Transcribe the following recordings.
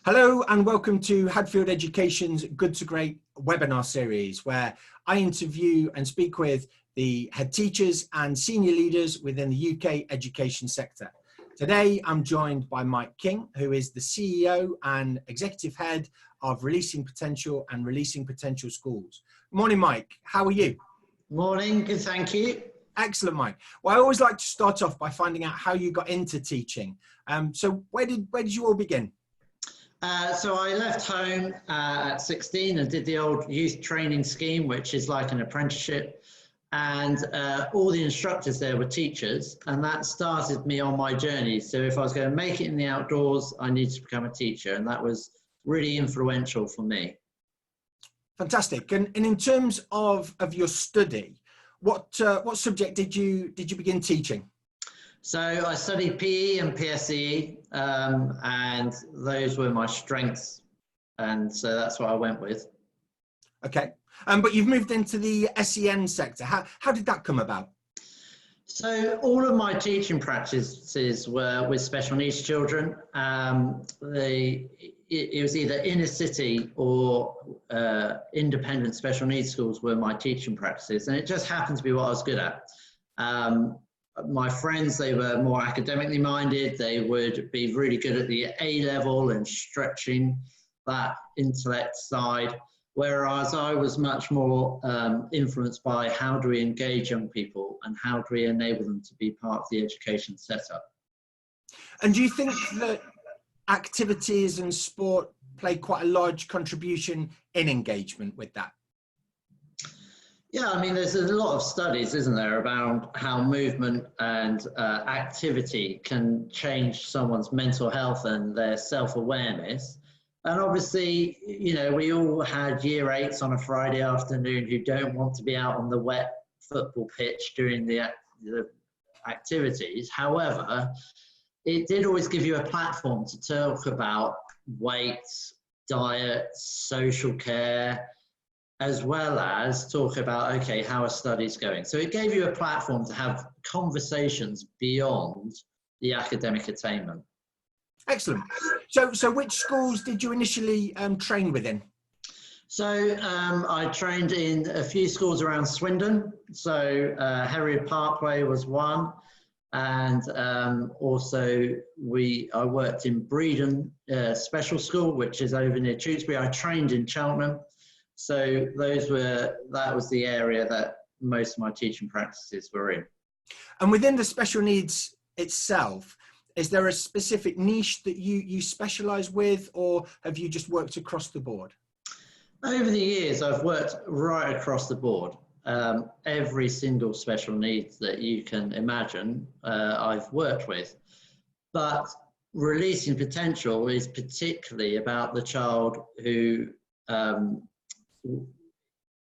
Hello and welcome to Hadfield Education's Good to Great webinar series, where I interview and speak with the head teachers and senior leaders within the UK education sector. Today I'm joined by Mike King, who is the CEO and Executive Head of Releasing Potential and Releasing Potential Schools. Morning, Mike. How are you? Morning, good, thank you. Excellent, Mike. Well, I always like to start off by finding out how you got into teaching. So where did you all begin? So I left home at 16 and did the old youth training scheme, which is like an apprenticeship. And all the instructors there were teachers, and that started me on my journey. So if I was going to make it in the outdoors, I needed to become a teacher, and that was really influential for me. Fantastic. And in terms of your study, what subject did you begin teaching? So I studied PE and PSE, and those were my strengths, and so that's what I went with. Okay, but you've moved into the SEN sector. How did that come about? So all of my teaching practices were with special needs children. It was either inner city or independent special needs schools were my teaching practices, and it just happened to be what I was good at. My friends, they were more academically minded. They would be really good at the A level and stretching that intellect side, whereas I was much more influenced by how do we engage young people and how do we enable them to be part of the education setup. And do you think that activities and sport play quite a large contribution in engagement with that? Yeah, I mean, there's a lot of studies, isn't there, about how movement and activity can change someone's mental health and their self-awareness. And obviously, you know, we all had year 8s on a Friday afternoon who don't want to be out on the wet football pitch during the activities. However, it did always give you a platform to talk about weights, diet, social care, as well as talk about, okay, how are studies going? So it gave you a platform to have conversations beyond the academic attainment. Excellent. So which schools did you initially train within? So I trained in a few schools around Swindon. So Herriot Parkway was one. And also I worked in Breedon Special School, which is over near Tewkesbury. I trained in Cheltenham. So that was the area that most of my teaching practices were in. And within the special needs itself, is there a specific niche that you specialize with, or have you just worked across the board? Over the years, I've worked right across the board. Every single special needs that you can imagine, I've worked with. But releasing potential is particularly about the child who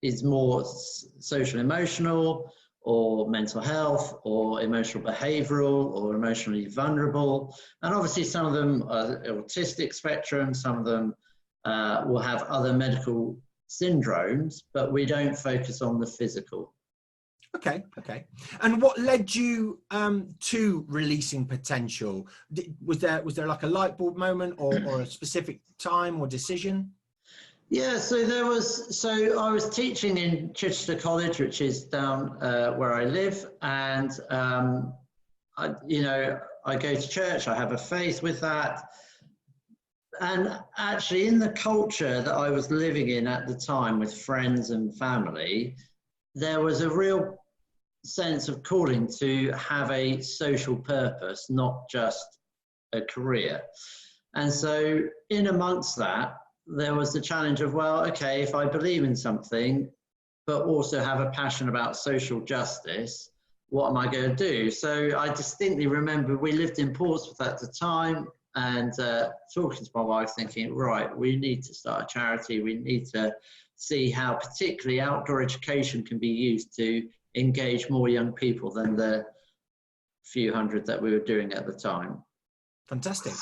is more social emotional or mental health or emotional behavioral or emotionally vulnerable. And obviously some of them are autistic spectrum, some of them will have other medical syndromes, but we don't focus on the physical. Okay. And what led you to releasing potential? Was there like a light bulb moment or a specific time or decision? Yeah, so I was teaching in Chichester College, which is down where I live, and I go to church. I have a faith with that, and actually, in the culture that I was living in at the time with friends and family, there was a real sense of calling to have a social purpose, not just a career. And so, in amongst that, there was the challenge of, well, okay, if I believe in something, but also have a passion about social justice, what am I going to do? So I distinctly remember we lived in Portsmouth at the time and talking to my wife thinking, right, we need to start a charity. We need to see how particularly outdoor education can be used to engage more young people than the few hundred that we were doing at the time. Fantastic.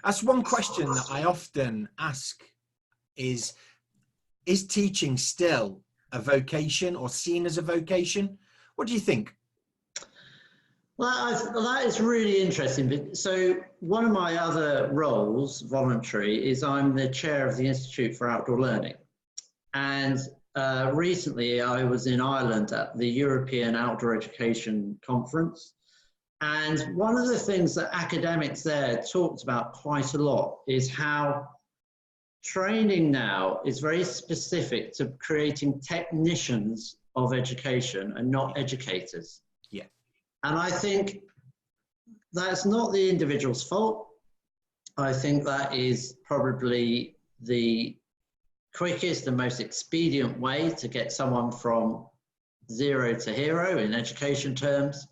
That's one question that I often ask is teaching still a vocation or seen as a vocation? What do you think? Well, that is really interesting. So one of my other roles, voluntary, is I'm the chair of the Institute for Outdoor Learning. And recently I was in Ireland at the European Outdoor Education Conference. And one of the things that academics there talked about quite a lot is how training now is very specific to creating technicians of education and not educators. Yeah. And I think that's not the individual's fault. I think that is probably the quickest and most expedient way to get someone from zero to hero in education terms.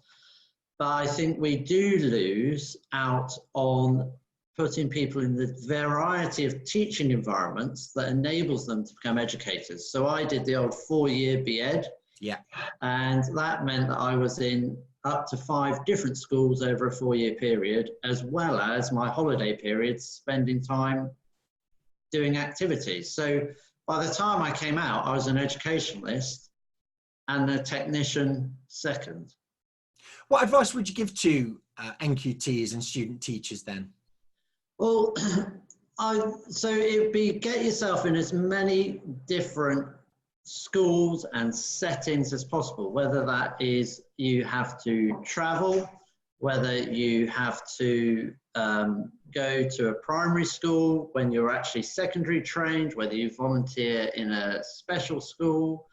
But I think we do lose out on putting people in the variety of teaching environments that enables them to become educators. So I did the old 4-year BEd. Yeah. And that meant that I was in up to 5 different schools over a 4-year period, as well as my holiday periods, spending time doing activities. So by the time I came out, I was an educationalist and a technician second. What advice would you give to NQTs and student teachers then? Well, so it'd be get yourself in as many different schools and settings as possible, whether that is you have to travel, whether you have to go to a primary school when you're actually secondary trained, whether you volunteer in a special school.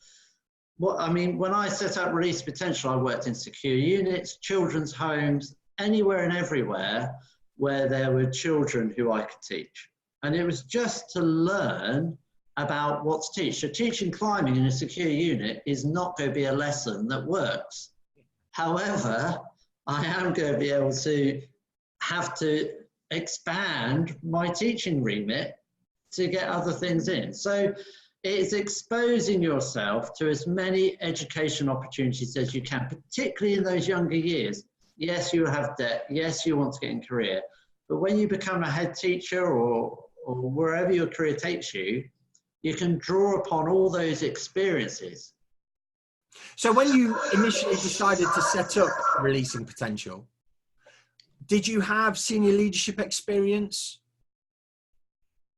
I mean, when I set up Release Potential, I worked in secure units, children's homes, anywhere and everywhere where there were children who I could teach. And it was just to learn about what to teach. So teaching climbing in a secure unit is not going to be a lesson that works. However, I am going to be able to have to expand my teaching remit to get other things in. So it's exposing yourself to as many education opportunities as you can, particularly in those younger years. Yes, you have debt. Yes, you want to get in career. But when you become a head teacher or wherever your career takes you, you can draw upon all those experiences. So when you initially decided to set up Releasing Potential, did you have senior leadership experience?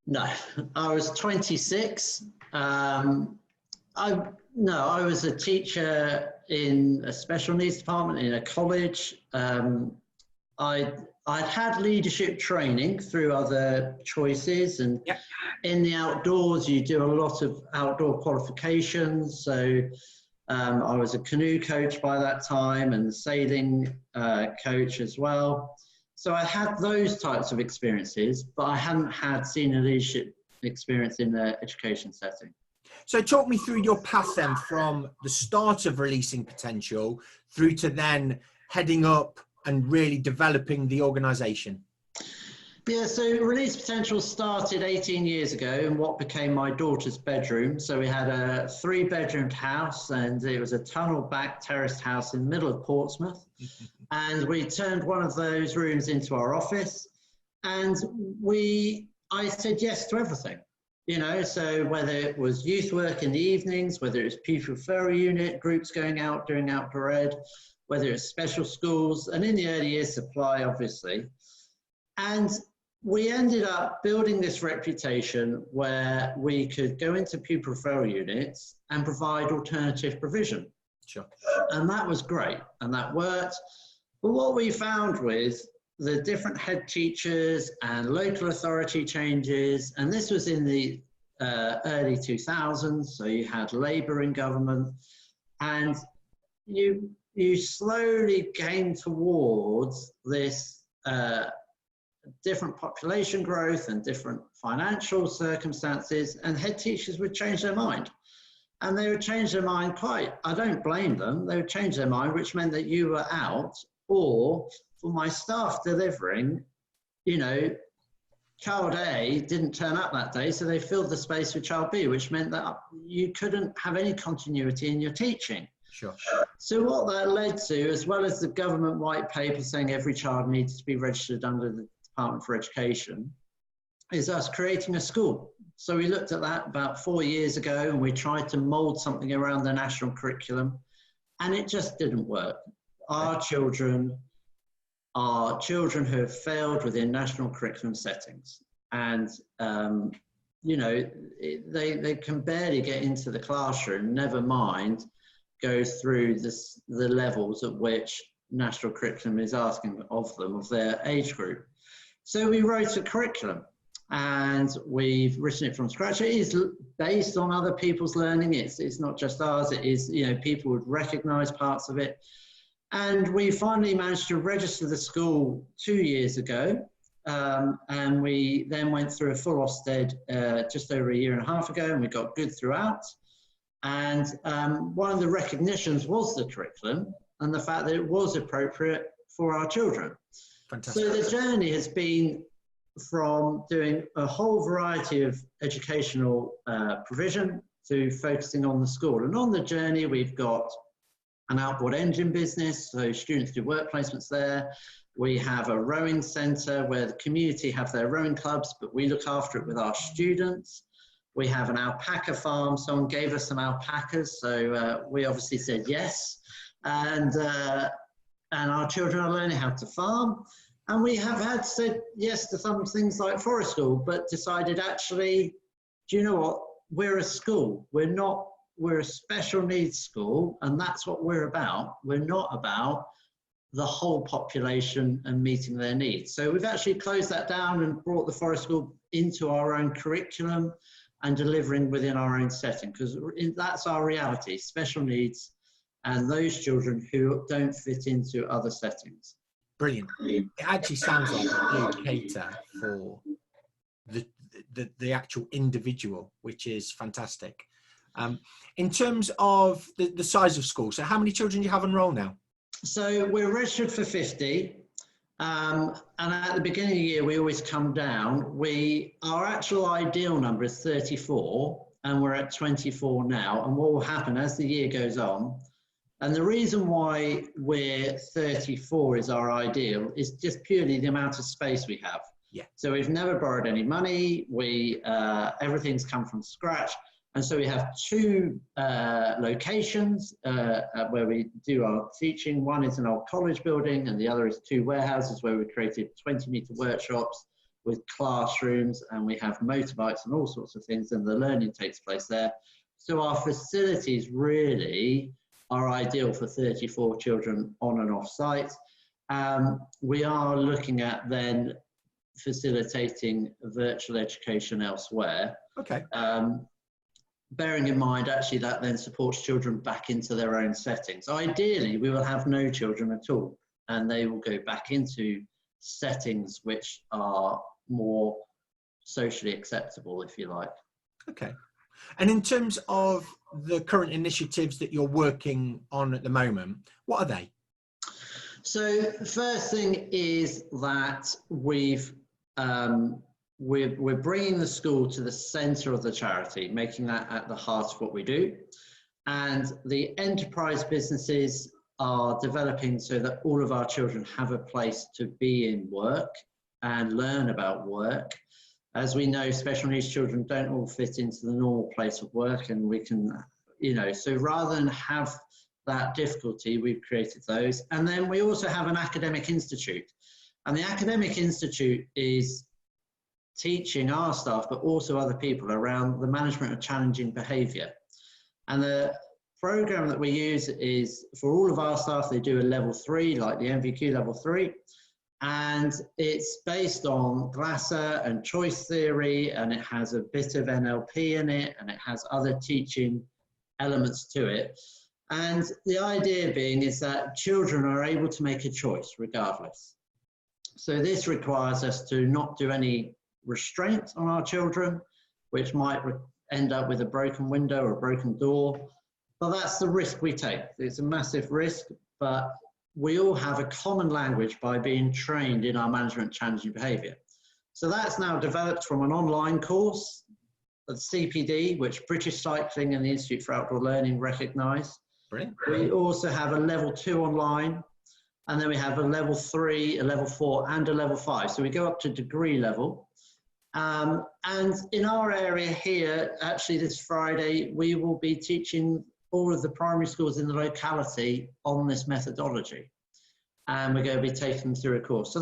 No, I was 26. I was a teacher in a special needs department in a college. I'd had leadership training through other choices, and yep. In the outdoors, you do a lot of outdoor qualifications. So I was a canoe coach by that time and sailing coach as well. So I had those types of experiences, but I hadn't had senior leadership experience in the education setting. So talk me through your path then from the start of Releasing Potential through to then heading up and really developing the organisation. Yeah, so Release Potential started 18 years ago in what became my daughter's bedroom. So we had a 3-bedroomed house, and it was a tunnel back terraced house in the middle of Portsmouth. And we turned one of those rooms into our office, and I said yes to everything. You know, so whether it was youth work in the evenings, whether it was pupil referral unit, groups going out doing outdoor ed, whether it's special schools, and in the early years supply, obviously. And we ended up building this reputation where we could go into pupil referral units and provide alternative provision. Sure. And that was great, and that worked. But what we found with the different head teachers and local authority changes, and this was in the early 2000s, so you had Labour in government, and you slowly came towards this different population growth and different financial circumstances, and head teachers would change their mind. And they would change their mind quite, I don't blame them, they would change their mind, which meant that you were out, or for my staff delivering, you know, child A didn't turn up that day, so they filled the space with child B, which meant that you couldn't have any continuity in your teaching. Sure. So what that led to, as well as the government white paper saying every child needs to be registered under the Department for Education, is us creating a school. So we looked at that about 4 years ago, and we tried to mold something around the national curriculum, and it just didn't work. Our children are children who have failed within national curriculum settings. And, you know, they can barely get into the classroom, never mind go through the levels at which national curriculum is asking of them, of their age group. So we wrote a curriculum and we've written it from scratch. It is based on other people's learning. It's not just ours. It is, you know, people would recognize parts of it. And we finally managed to register the school 2 years ago. And we then went through a full Ofsted just over 1.5 years ago, and we got good throughout. And one of the recognitions was the curriculum and the fact that it was appropriate for our children. Fantastic. So the journey has been from doing a whole variety of educational provision to focusing on the school. And on the journey, we've got an outboard engine business, so students do work placements there. We have a rowing centre where the community have their rowing clubs, but we look after it with our students. We have an alpaca farm. Someone gave us some alpacas, so we obviously said yes. And our children are learning how to farm. And we have had said yes to some things like forest school, but decided actually, do you know what? We're a school. We're a special needs school, and that's what we're about. We're not about the whole population and meeting their needs. So we've actually closed that down and brought the forest school into our own curriculum and delivering within our own setting, because that's our reality, special needs and those children who don't fit into other settings. Brilliant. It actually sounds like you cater for the actual individual, which is fantastic. In terms of the size of school, so how many children do you have on roll now? So we're registered for 50. And at the beginning of the year, we always come down. Our actual ideal number is 34, and we're at 24 now. And what will happen as the year goes on, and the reason why we're 34 is our ideal, is just purely the amount of space we have. Yeah. So we've never borrowed any money. Everything's come from scratch. And so we have 2 locations where we do our teaching. One is an old college building, and the other is 2 warehouses where we created 20-metre workshops with classrooms, and we have motorbikes and all sorts of things, and the learning takes place there. So our facilities really are ideal for 34 children on and off site. We are looking at then facilitating virtual education elsewhere. Okay. Bearing in mind, actually, that then supports children back into their own settings. Ideally, we will have no children at all, and they will go back into settings which are more socially acceptable, if you like. Okay. And in terms of the current initiatives that you're working on at the moment, what are they? So first thing is that we're bringing the school to the centre of the charity, making that at the heart of what we do. And the enterprise businesses are developing so that all of our children have a place to be in work and learn about work. As we know, special needs children don't all fit into the normal place of work, and we can, you know, so rather than have that difficulty, we've created those. And then we also have an academic institute. And the academic institute is teaching our staff, but also other people, around the management of challenging behaviour. And the program that we use is for all of our staff, they do a level 3, like the MVQ level 3. And it's based on Glasser and choice theory, and it has a bit of NLP in it, and it has other teaching elements to it. And the idea being is that children are able to make a choice regardless. So this requires us to not do any restraint on our children, which might end up with a broken window or a broken door. But that's the risk we take. It's a massive risk, but we all have a common language by being trained in our management challenging behaviour. So that's now developed from an online course of CPD, which British Cycling and the Institute for Outdoor Learning recognise. Brilliant. We also have a level 2 online, and then we have a level 3, a level 4, and a level 5. So we go up to degree level. And in our area here, actually this Friday, we will be teaching all of the primary schools in the locality on this methodology. and we're going to be taking them through a course.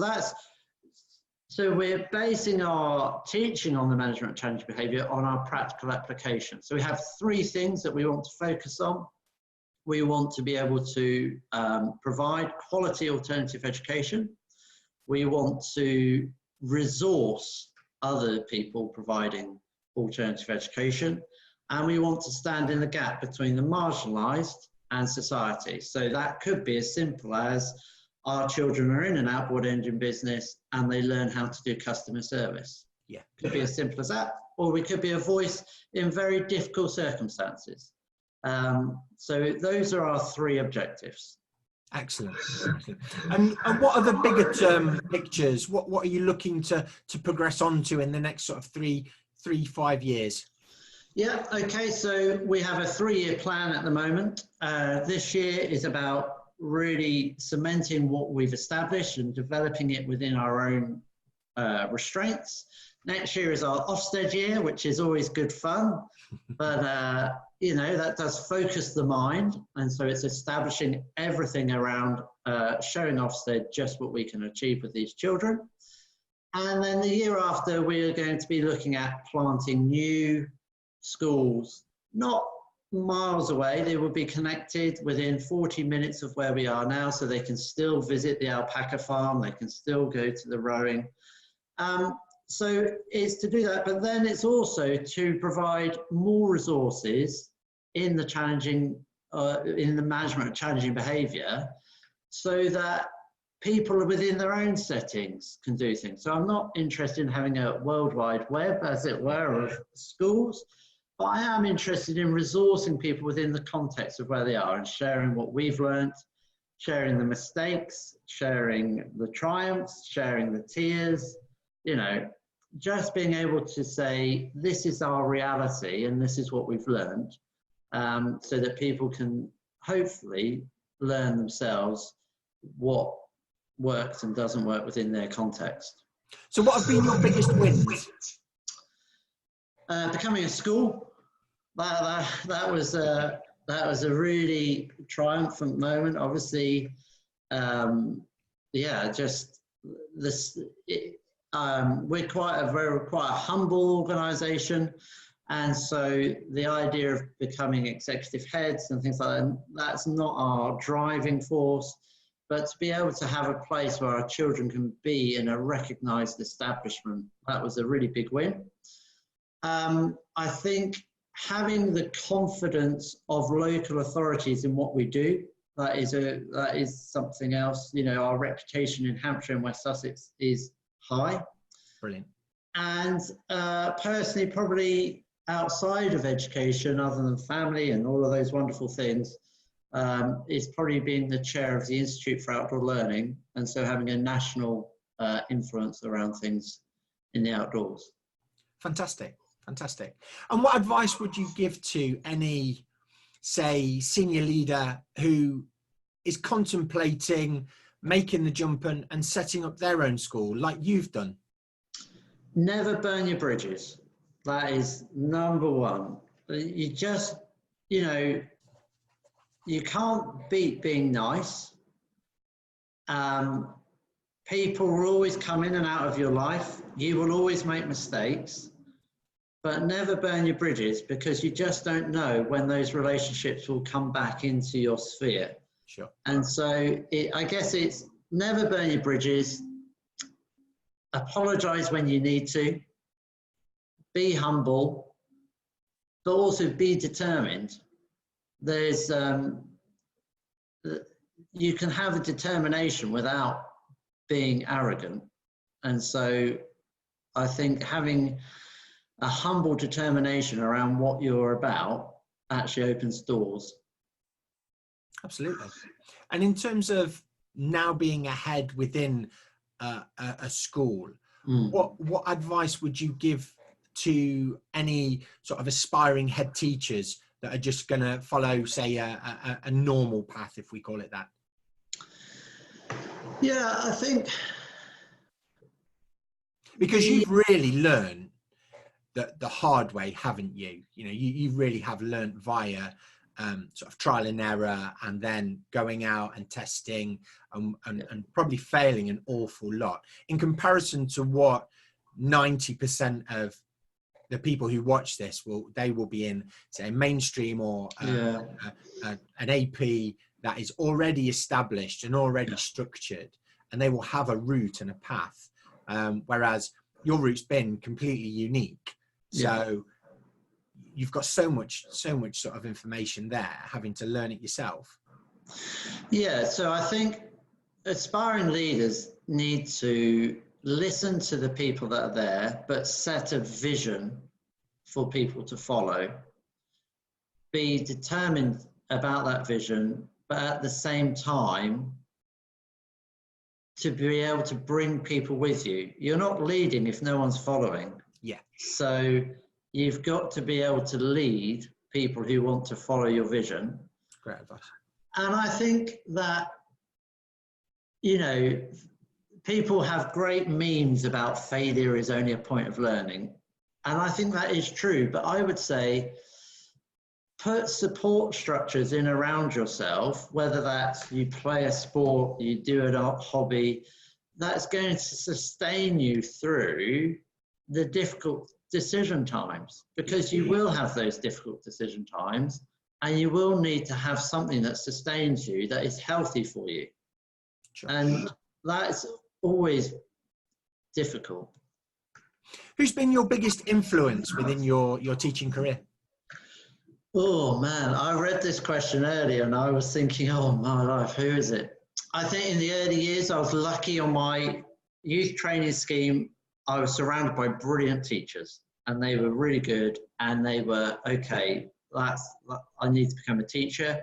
So we're basing our teaching on the management of challenging behaviour on our practical application. So we have 3 things that we want to focus on. We want to be able to provide quality alternative education. We want to resource other people providing alternative education. And we want to stand in the gap between the marginalised and society. So that could be as simple as our children are in an outboard engine business and they learn how to do customer service. Yeah. Could be as simple as that. Or we could be a voice in very difficult circumstances. So those are our 3 objectives. Excellent. Excellent. And what are the bigger term pictures? What are you looking to progress onto in the next sort of 3-5 years? Yeah, okay, so we have a 3-year plan at the moment. This year is about really cementing what we've established and developing it within our own restraints. Next year is our Ofsted year, which is always good fun, but you know, that does focus the mind, and so it's establishing everything around showing Ofsted just what we can achieve with these children. And then the year after, we're going to be looking at planting new schools, not miles away. They will be connected within 40 minutes of where we are now, so they can still visit the alpaca farm, they can still go to the rowing. So it's to do that, but then it's also to provide more resources in the challenging, in the management of challenging behaviour, so that people within their own settings can do things. So I'm not interested in having a worldwide web, as it were, of schools, but I am interested in resourcing people within the context of where they are and sharing what we've learned, sharing the mistakes, sharing the triumphs, sharing the tears, you know, just being able to say, this is our reality and this is what we've learned, so that people can hopefully learn themselves what works and doesn't work within their context. So what have been your biggest wins? Becoming a school, that was a really triumphant moment. Obviously, yeah, just this. We're quite a humble organisation, and so the idea of becoming executive heads and things like that, that's not our driving force. But to be able to have a place where our children can be in a recognised establishment, that was a really big win. I think having the confidence of local authorities in what we do, that is something else. You know, our reputation in Hampshire and West Sussex is high. Brilliant. And personally, probably outside of education, other than family and all of those wonderful things, is probably being the chair of the Institute for Outdoor Learning, and so having a national influence around things in the outdoors. Fantastic, fantastic. And what advice would you give to any, say, senior leader who is contemplating making the jump and setting up their own school like you've done? Never burn your bridges. That is number one. You just, you know, you can't beat being nice. People will always come in and out of your life. You will always make mistakes, but never burn your bridges, because you just don't know when those relationships will come back into your sphere. Sure. And so I guess it's never burn your bridges, apologize when you need to, be humble, but also be determined. There's, you can have a determination without being arrogant. And so I think having a humble determination around what you're about actually opens doors. Absolutely. And in terms of now being a head within a school, what advice would you give to any sort of aspiring head teachers that are just going to follow, say, a normal path, if we call it that? Yeah, I think, because you've really learned the hard way, haven't you? You know, you really have learned via sort of trial and error, and then going out and testing and probably failing an awful lot in comparison to what 90% of the people who watch this will be in, say, mainstream or an AP that is already established and already structured, and they will have a route and a path, whereas your route's been completely unique. So you've got so much sort of information there, having to learn it yourself. So I think aspiring leaders need to listen to the people that are there, but set a vision for people to follow. Be determined about that vision, but at the same time, to be able to bring people with you. You're not leading if no one's following. So you've got to be able to lead people who want to follow your vision. Great advice. And I think that, people have great memes about failure is only a point of learning. And I think that is true, but I would say put support structures in around yourself, whether that's you play a sport, you do a hobby, that's going to sustain you through the difficult decision times, because you will have those difficult decision times, and you will need to have something that sustains you, that is healthy for you. And that's always difficult. Who's been your biggest influence within your teaching career? Oh man, I read this question earlier and I was thinking, oh my life, who is it? I think in the early years, I was lucky on my youth training scheme. I was surrounded by brilliant teachers, and they were really good, and they were, okay, I need to become a teacher.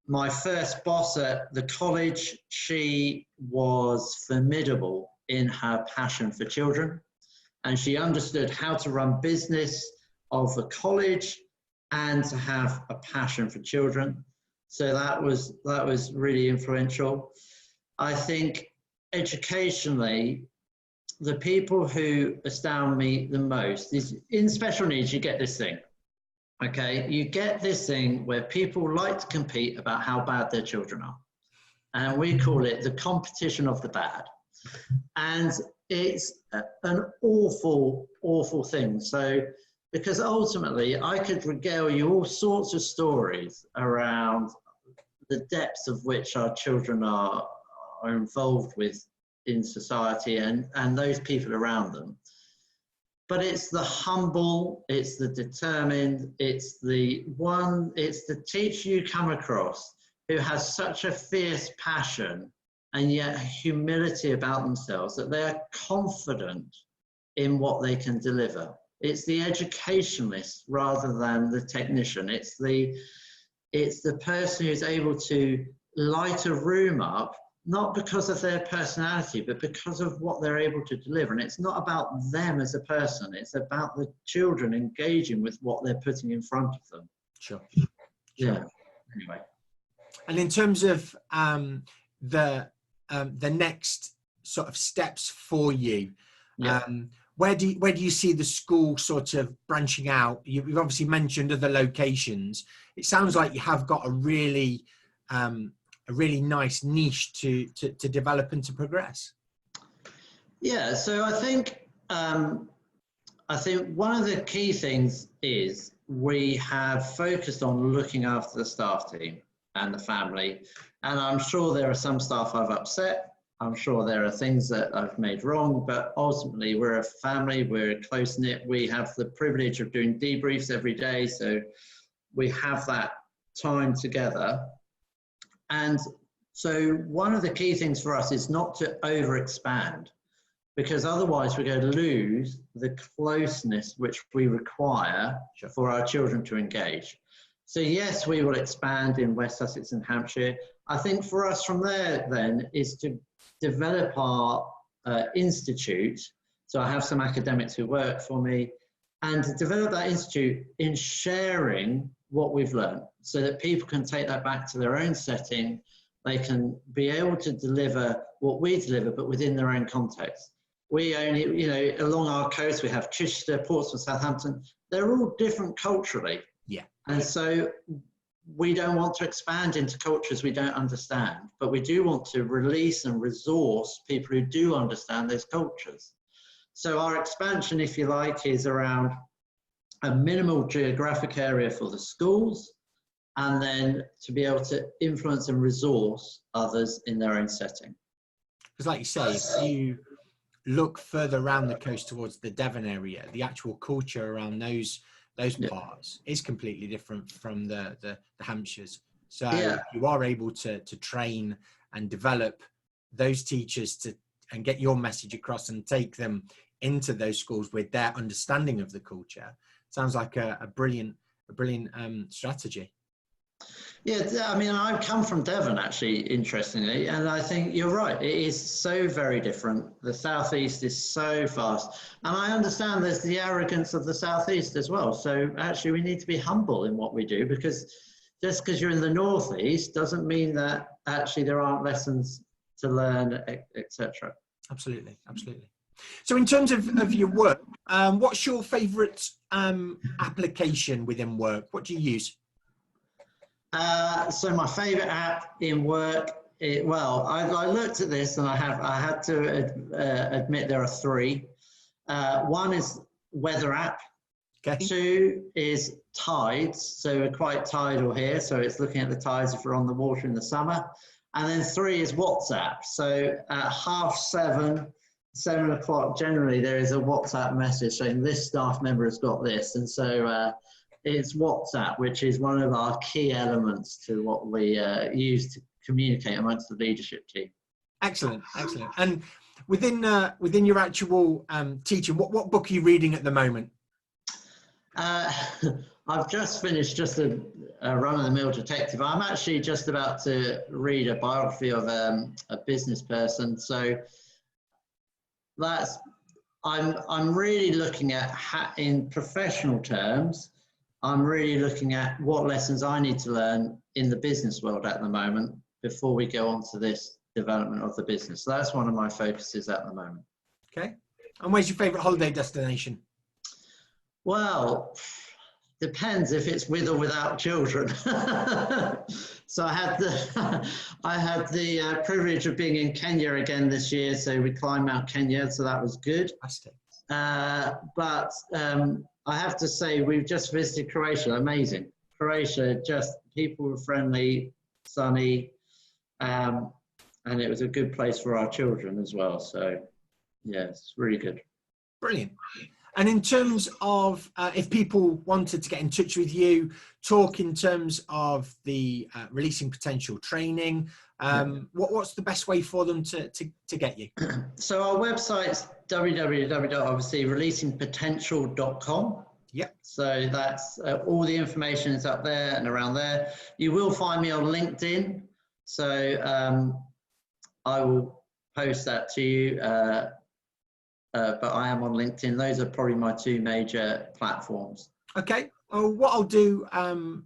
My first boss at the college, she was formidable in her passion for children, and she understood how to run business of a college and to have a passion for children. So that was really influential. I think educationally, the people who astound me the most is in special needs. You get this thing, okay? You get this thing where people like to compete about how bad their children are. And we call it the competition of the bad. And it's an awful, awful thing. So, because ultimately I could regale you all sorts of stories around the depths of which our children are involved with in society and those people around them. But it's the humble, it's the determined, it's the teacher you come across who has such a fierce passion and yet humility about themselves that they are confident in what they can deliver. It's the educationalist rather than the technician. It's the person who's able to light a room up, not because of their personality, but because of what they're able to deliver. And it's not about them as a person, it's about the children engaging with what they're putting in front of them. Sure. Yeah. Anyway. And in terms of the next sort of steps for you, where do you see the school sort of branching out? You've obviously mentioned other locations. It sounds like you have got a really nice niche to develop and to progress. Yeah, so I think one of the key things is we have focused on looking after the staff team and the family. And I'm sure there are some staff I've upset. I'm sure there are things that I've made wrong, but ultimately we're a family, we're close-knit. We have the privilege of doing debriefs every day, so we have that time together. And so one of the key things for us is not to overexpand, because otherwise we're going to lose the closeness which we require for our children to engage. So yes, we will expand in West Sussex and Hampshire. I think for us from there then is to develop our institute. So I have some academics who work for me, and to develop that institute in sharing what we've learned so that people can take that back to their own setting. They can be able to deliver what we deliver, but within their own context. We only, along our coast, we have Chichester, Portsmouth, Southampton. They're all different culturally. Yeah. And so we don't want to expand into cultures we don't understand, but we do want to release and resource people who do understand those cultures. So our expansion, if you like, is around a minimal geographic area for the schools, and then to be able to influence and resource others in their own setting. Because like you say, if you look further around the coast towards the Devon area, the actual culture around those parts is completely different from the Hampshires. So you are able to train and develop those teachers and get your message across and take them into those schools with their understanding of the culture. Sounds like a brilliant strategy. Yeah, I mean, I've come from Devon, actually, interestingly, and I think you're right. It is so very different. The Southeast is so fast. And I understand there's the arrogance of the Southeast as well. So actually, we need to be humble in what we do, because just because you're in the Northeast doesn't mean that actually there aren't lessons to learn, etc. Absolutely, absolutely. So in terms of your work, what's your favourite application within work? What do you use? So my favorite app in work, I looked at this and I had to admit there are three. One is weather app. Okay. Two is tides. So we're quite tidal here. So it's looking at the tides if we're on the water in the summer. And then three is WhatsApp. So at 7:30, 7 o'clock, generally there is a WhatsApp message saying this staff member has got this. And so it's WhatsApp, which is one of our key elements to what we use to communicate amongst the leadership team. Excellent, excellent. And within your actual teaching, what book are you reading at the moment? I've just finished a run-of-the-mill detective. I'm actually just about to read a biography of a business person. So I'm really looking at, in professional terms, I'm really looking at what lessons I need to learn in the business world at the moment before we go on to this development of the business. So that's one of my focuses at the moment. Okay. And where's your favourite holiday destination? Well, depends if it's with or without children. So I had the privilege of being in Kenya again this year. So we climbed Mount Kenya, so that was good. Fantastic. But I have to say, we've just visited Croatia. Amazing. Croatia, just people were friendly, sunny, and it was a good place for our children as well. So, yeah, it's really good. Brilliant. And in terms of if people wanted to get in touch with you, talk in terms of the releasing potential training, what's the best way for them to get you? So our website's www.releasingpotential.com. Yep. So that's all the information is up there and around there. You will find me on LinkedIn. So I will post that to you. But I am on LinkedIn. Those are probably my two major platforms. Okay. Well, what I'll do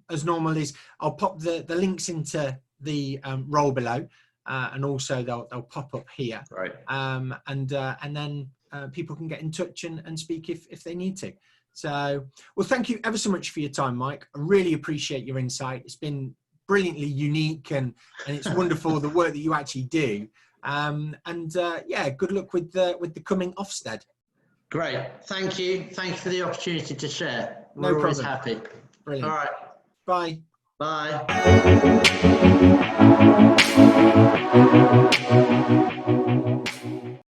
as normal is I'll pop the links into the roll below, and also they'll pop up here. Right. And then people can get in touch and speak if they need to. So, well, thank you ever so much for your time, Mike. I really appreciate your insight. It's been brilliantly unique, and it's wonderful the work that you actually do. Yeah, good luck with the coming Ofsted. Great. Thank you. Thank you for the opportunity to share. We're always happy. Brilliant. All right. Bye. Bye.